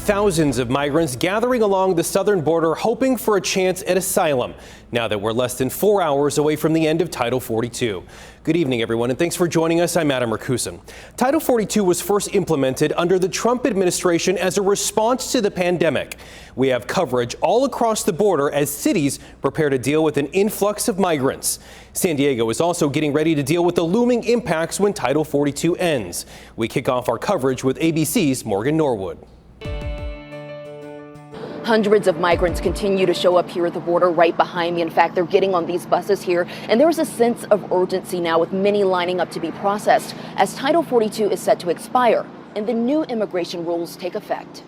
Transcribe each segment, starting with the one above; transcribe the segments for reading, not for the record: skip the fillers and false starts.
Thousands of migrants gathering along the southern border hoping for a chance at asylum now that we're less than 4 hours away from the end of Title 42. Good evening, everyone, and thanks for joining us. I'm Adam Rakusin. Title 42 was first implemented under the Trump administration as a response to the pandemic. We have coverage all across the border as cities prepare to deal with an influx of migrants. San Diego is also getting ready to deal with the looming impacts when Title 42 ends. We kick off our coverage with ABC's Morgan Norwood. Hundreds of migrants continue to show up here at the border right behind me. In fact, they're getting on these buses here, and there's a sense of urgency now with many lining up to be processed as Title 42 is set to expire and the new immigration rules take effect.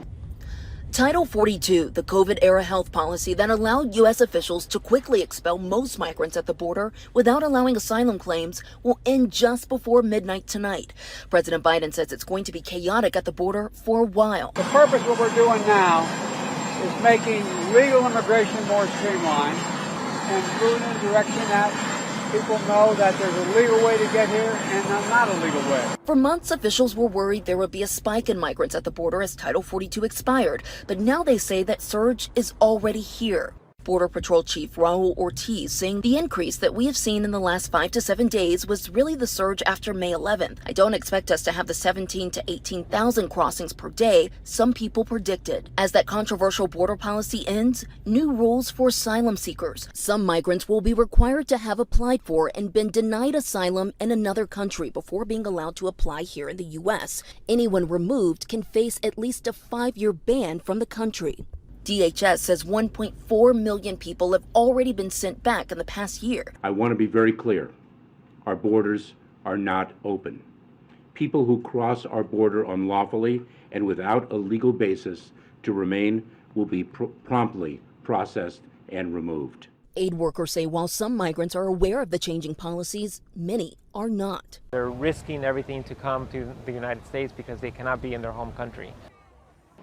Title 42, the COVID-era health policy that allowed U.S. officials to quickly expel most migrants at the border without allowing asylum claims, will end just before midnight tonight. President Biden says it's going to be chaotic at the border for a while. The purpose of what we're doing now is making legal immigration more streamlined and moving in a direction that people know that there's a legal way to get here and not a legal way. For months, officials were worried there would be a spike in migrants at the border as Title 42 expired, but now they say that surge is already here. Border Patrol Chief Raul Ortiz saying the increase that we have seen in the last 5 to 7 days was really the surge after May 11th. I don't expect us to have the 17 to 18,000 crossings per day some people predicted. As that controversial border policy ends, new rules for asylum seekers. Some migrants will be required to have applied for and been denied asylum in another country before being allowed to apply here in the U.S. Anyone removed can face at least a 5-year ban from the country. DHS says 1.4 million people have already been sent back in the past year. I want to be very clear. Our borders are not open. People who cross our border unlawfully and without a legal basis to remain will be promptly processed and removed. Aid workers say while some migrants are aware of the changing policies, many are not. They're risking everything to come to the United States because they cannot be in their home country.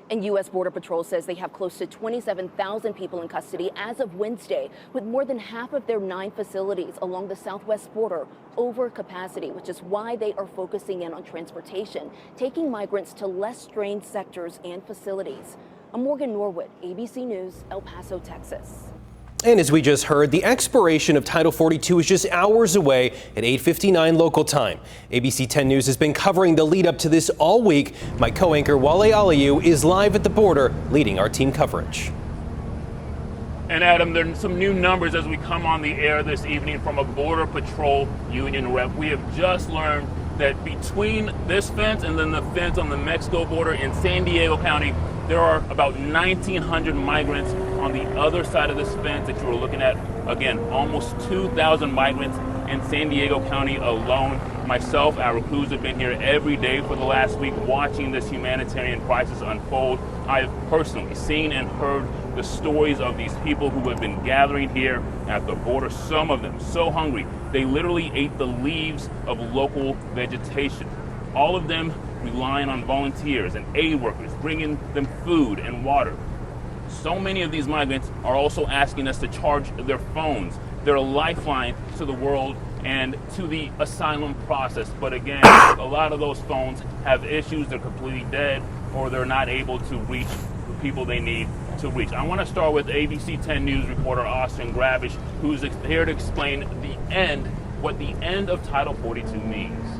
And U.S. Border Patrol says they have close to 27,000 people in custody as of Wednesday, with more than half of their 9 facilities along the southwest border over capacity, which is why they are focusing in on transportation, taking migrants to less strained sectors and facilities. I'm Morgan Norwood, ABC News, El Paso, Texas. And as we just heard, the expiration of Title 42 is just hours away at 8:59 local time. ABC 10 News has been covering the lead up to this all week. My co-anchor Wale Aliyu is live at the border leading our team coverage. And Adam, there are some new numbers as we come on the air this evening from a Border Patrol union rep. We have just learned that between this fence and then the fence on the Mexico border in San Diego County, there are about 1,900 migrants on the other side of this fence that you were looking at. Again, almost 2,000 migrants in San Diego County alone. Myself, our crews have been here every day for the last week watching this humanitarian crisis unfold. I have personally seen and heard the stories of these people who have been gathering here at the border, some of them so hungry, they literally ate the leaves of local vegetation. All of them relying on volunteers and aid workers, bringing them food and water. So many of these migrants are also asking us to charge their phones. They're a lifeline to the world and to the asylum process. But again, a lot of those phones have issues. They're completely dead, or they're not able to reach the people they need to reach. I want to start with ABC 10 News reporter Austin Gravish, who's here to explain what the end of Title 42 means.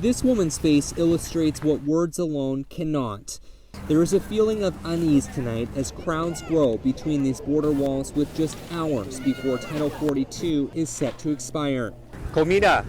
This woman's face illustrates what words alone cannot. There is a feeling of unease tonight as crowds grow between these border walls with just hours before Title 42 is set to expire. Comida.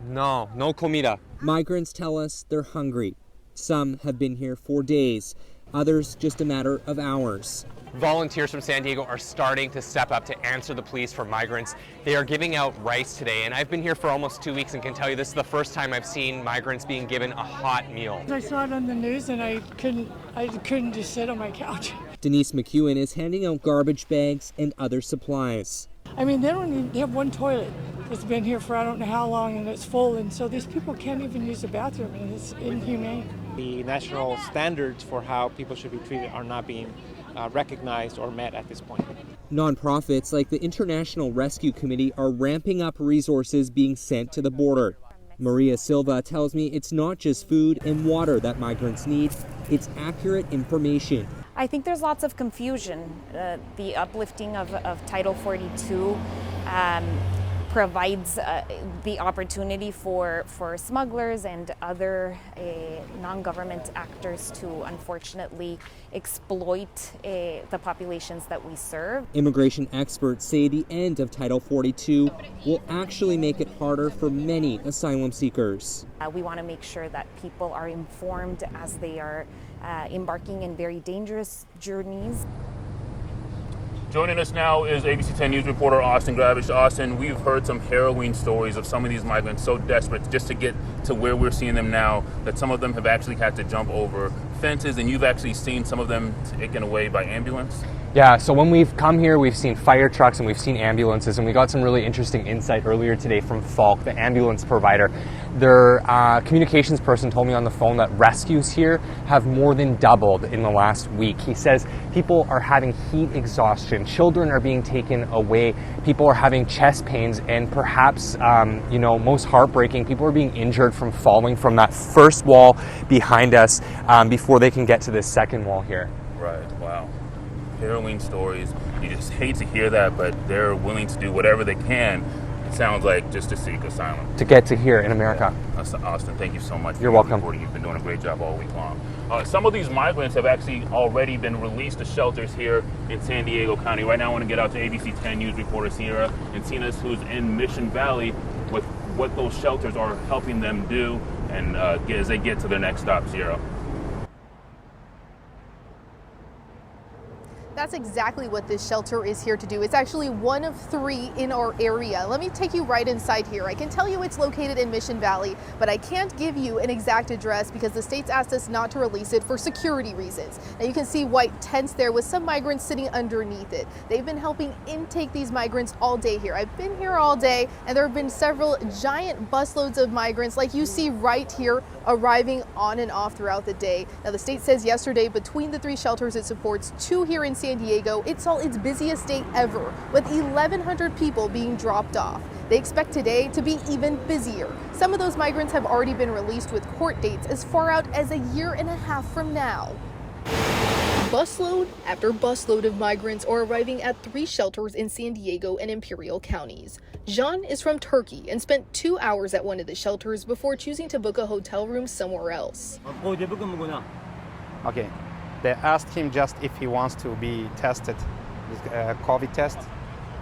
No comida. Migrants tell us they're hungry. Some have been here for days, others just a matter of hours. Volunteers from San Diego are starting to step up to answer the pleas for migrants. They are giving out rice today, and I've been here for almost 2 weeks and can tell you this is the first time I've seen migrants being given a hot meal. I saw it on the news and I couldn't just sit on my couch. Denise McEwen is handing out garbage bags and other supplies. I mean, they have one toilet that's been here for I don't know how long and it's full, and so these people can't even use the bathroom, and it's inhumane. The national standards for how people should be treated are not being recognized or met at this point. Nonprofits like the International Rescue Committee are ramping up resources being sent to the border. Maria Silva tells me it's not just food and water that migrants need, it's accurate information. I think there's lots of confusion. The uplifting of Title 42 provides the opportunity for smugglers and other non-government actors to unfortunately exploit the populations that we serve. Immigration experts say the end of Title 42 will actually make it harder for many asylum seekers. We want to make sure that people are informed as they are embarking in very dangerous journeys. Joining us now is ABC 10 News reporter Austin Gravish. Austin, we've heard some harrowing stories of some of these migrants so desperate just to get to where we're seeing them now that some of them have actually had to jump over fences, and you've actually seen some of them taken away by ambulance. Yeah, so when we've come here, we've seen fire trucks and we've seen ambulances, and we got some really interesting insight earlier today from Falk, the ambulance provider. Their communications person told me on the phone that rescues here have more than doubled in the last week. He says people are having heat exhaustion, children are being taken away, people are having chest pains, and perhaps, most heartbreaking, people are being injured from falling from that first wall behind us before they can get to this second wall here. Right, wow. Harrowing stories. You just hate to hear that, but they're willing to do whatever they can, it sounds like, just to seek asylum. To get to here in America. Yeah. Austin, thank you so much. You're welcome. You've been doing a great job all week long. Some of these migrants have actually already been released to shelters here in San Diego County. Right now I want to get out to ABC 10 News reporter Sierra Encinas, who's in Mission Valley, with what those shelters are helping them do and as they get to their next stop. Sierra. That's exactly what this shelter is here to do. It's actually one of 3 in our area. Let me take you right inside here. I can tell you it's located in Mission Valley, but I can't give you an exact address because the state's asked us not to release it for security reasons. Now you can see white tents there with some migrants sitting underneath it. They've been helping intake these migrants all day here. I've been here all day, and there have been several giant busloads of migrants like you see right here arriving on and off throughout the day. Now the state says yesterday between the 3 shelters it supports, 2 here in San Diego, it saw its busiest day ever with 1,100 people being dropped off. They expect today to be even busier. Some of those migrants have already been released with court dates as far out as 1.5 years from now. Busload after busload of migrants are arriving at 3 shelters in San Diego and Imperial counties. Jean is from Turkey and spent 2 hours at one of the shelters before choosing to book a hotel room somewhere else. Okay, they asked him just if he wants to be tested, COVID test.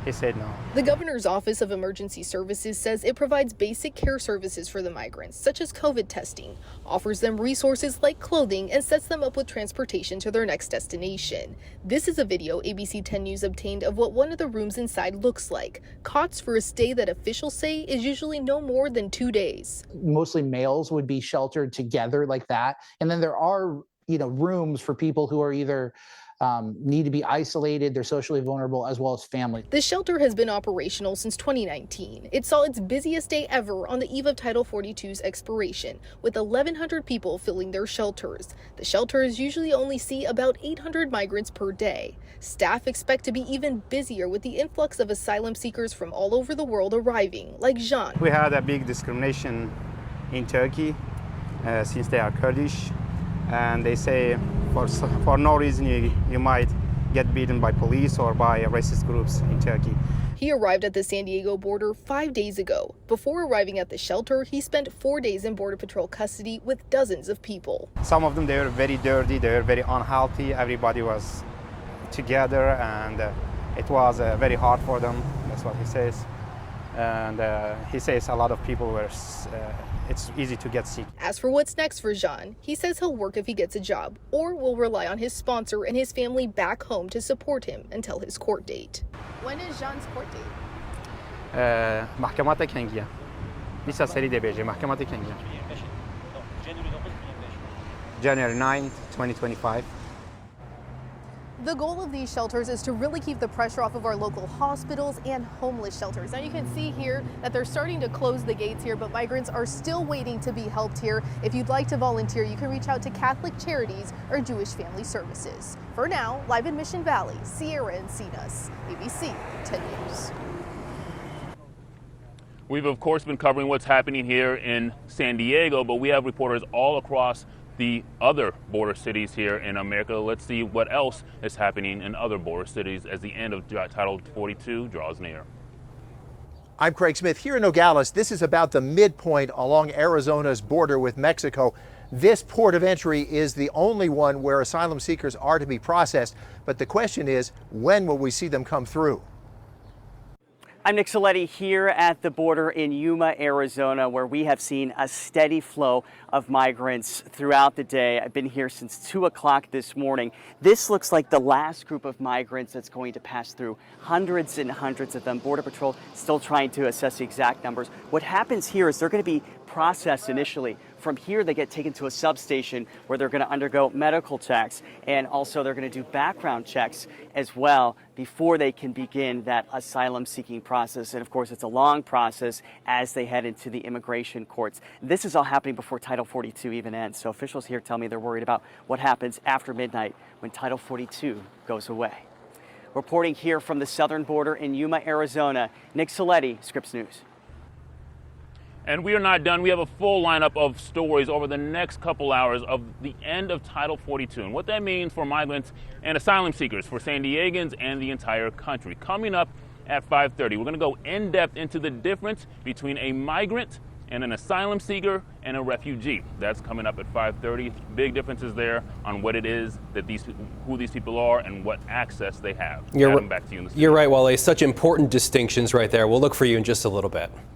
He said no. The governor's Office of Emergency Services says it provides basic care services for the migrants, such as COVID testing, offers them resources like clothing, and sets them up with transportation to their next destination. This is a video ABC 10 News obtained of what one of the rooms inside looks like. Cots for a stay that officials say is usually no more than 2 days. Mostly males would be sheltered together like that. And then there are, rooms for people who are either need to be isolated, they're socially vulnerable, as well as family. The shelter has been operational since 2019. It saw its busiest day ever on the eve of Title 42's expiration, with 1,100 people filling their shelters. The shelters usually only see about 800 migrants per day. Staff expect to be even busier with the influx of asylum seekers from all over the world arriving, like Jean. We had a big discrimination in Turkey since they are Kurdish, and they say for no reason you might get beaten by police or by racist groups in Turkey. He arrived at the San Diego border 5 days ago. Before arriving at the shelter, he spent 4 days in Border Patrol custody with dozens of people. Some of them, they were very dirty, they were very unhealthy. Everybody was together, and it was very hard for them. That's what he says. And he says a lot of people were it's easy to get sick. As for what's next for Jean, he says he'll work if he gets a job, or will rely on his sponsor and his family back home to support him until his court date. When is Jean's court date? محکمات کنگیه. نیست از سری DBJ. محکمات کنگیه. January 9th, 2025. The goal of these shelters is to really keep the pressure off of our local hospitals and homeless shelters. Now you can see here that they're starting to close the gates here, but migrants are still waiting to be helped here. If you'd like to volunteer, you can reach out to Catholic Charities or Jewish Family Services. For now, live in Mission Valley, Sierra Encinas, ABC 10 News. We've, of course, been covering what's happening here in San Diego, but we have reporters all across the other border cities here in America. Let's see what else is happening in other border cities as the end of Title 42 draws near. I'm Craig Smith here in Nogales. This is about the midpoint along Arizona's border with Mexico. This port of entry is the only one where asylum seekers are to be processed. But the question is, when will we see them come through? I'm Nick Saletti here at the border in Yuma, Arizona, where we have seen a steady flow of migrants throughout the day. I've been here since 2 o'clock this morning. This looks like the last group of migrants that's going to pass through. Hundreds and hundreds of them. Border Patrol still trying to assess the exact numbers. What happens here is they're going to be processed initially. From here, they get taken to a substation where they're going to undergo medical checks, and also they're going to do background checks as well before they can begin that asylum seeking process. And of course, it's a long process as they head into the immigration courts. This is all happening before Title 42 even ends. So officials here tell me they're worried about what happens after midnight when Title 42 goes away. Reporting here from the southern border in Yuma, Arizona, Nick Saletti, Scripps News. And we are not done. We have a full lineup of stories over the next couple hours of the end of Title 42 and what that means for migrants and asylum seekers, for San Diegans and the entire country. Coming up at 5:30, we're going to go in depth into the difference between a migrant and an asylum seeker and a refugee. That's coming up at 5:30. Big differences there on what it is that who these people are and what access they have. Adam, back to you in the studio. You're right, Wale. Such important distinctions right there. We'll look for you in just a little bit.